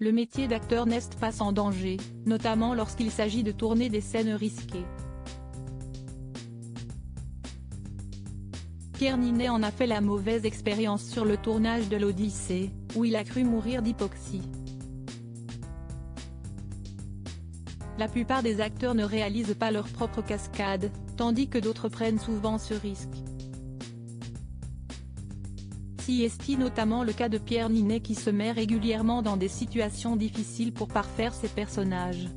le métier d'acteur n'est pas sans danger, notamment lorsqu'il s'agit de tourner des scènes risquées. Pierre Ninet en a fait la mauvaise expérience sur le tournage de l'Odyssée, où il a cru mourir d'hypoxie. La plupart des acteurs ne réalisent pas leur propre cascade, tandis que d'autres prennent souvent ce risque. Si est notamment le cas de Pierre Ninet qui se met régulièrement dans des situations difficiles pour parfaire ses personnages.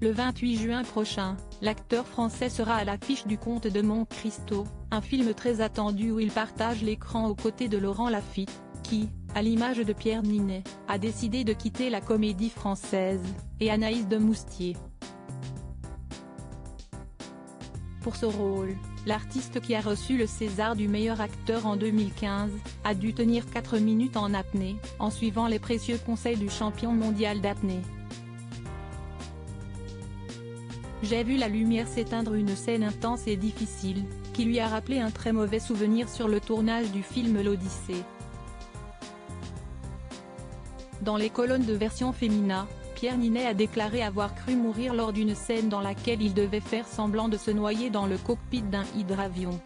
Le 28 juin prochain, l'acteur français sera à l'affiche du Comte de Monte Cristo, un film très attendu où il partage l'écran aux côtés de Laurent Lafitte, qui, à l'image de Pierre Ninet, a décidé de quitter la Comédie Française, et Anaïs de Moustier. Pour ce rôle, l'artiste qui a reçu le César du meilleur acteur en 2015, a dû tenir 4 minutes en apnée, en suivant les précieux conseils du champion mondial d'apnée. J'ai vu la lumière s'éteindre, une scène intense et difficile, qui lui a rappelé un très mauvais souvenir sur le tournage du film L'Odyssée. Dans les colonnes de Version Femina, Pierre Ninet a déclaré avoir cru mourir lors d'une scène dans laquelle il devait faire semblant de se noyer dans le cockpit d'un hydravion.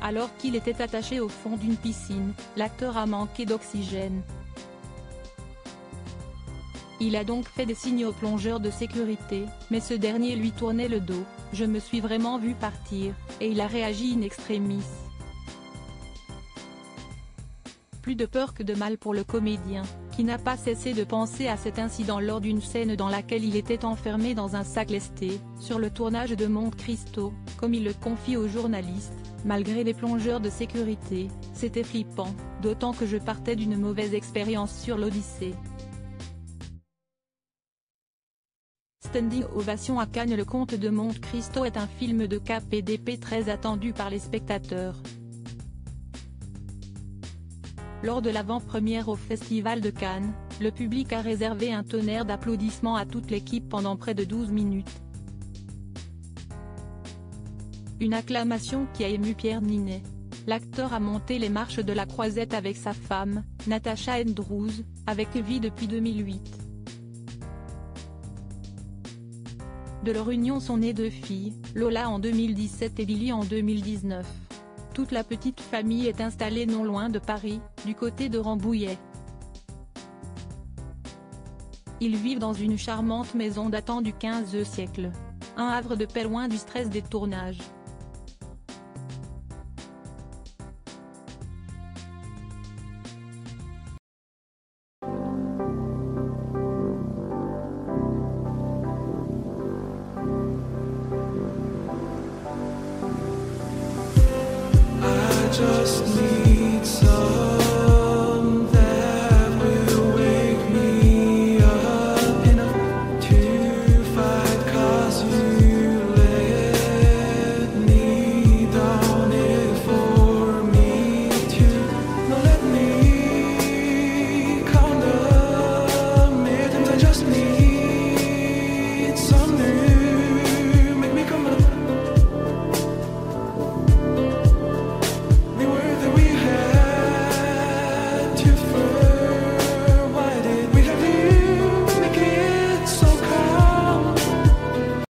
Alors qu'il était attaché au fond d'une piscine, l'acteur a manqué d'oxygène. Il a donc fait des signes au plongeur de sécurité, mais ce dernier lui tournait le dos. « Je me suis vraiment vu partir », et il a réagi in extremis. Plus de peur que de mal pour le comédien, qui n'a pas cessé de penser à cet incident lors d'une scène dans laquelle il était enfermé dans un sac lesté, sur le tournage de Monte Cristo, comme il le confie aux journalistes. Malgré les plongeurs de sécurité, c'était flippant, d'autant que je partais d'une mauvaise expérience sur l'Odyssée. Standing ovation à Cannes. Le Comte de Monte Cristo est un film de KPDP très attendu par les spectateurs. Lors de l'avant-première au Festival de Cannes, le public a réservé un tonnerre d'applaudissements à toute l'équipe pendant près de 12 minutes. Une acclamation qui a ému Pierre Ninet. L'acteur a monté les marches de la Croisette avec sa femme, Natasha Andrews, avec qui depuis 2008. De leur union sont nées 2 filles, Lola en 2017 et Lily en 2019. Toute la petite famille est installée non loin de Paris, du côté de Rambouillet. Ils vivent dans une charmante maison datant du XVe siècle. Un havre de paix loin du stress des tournages. Just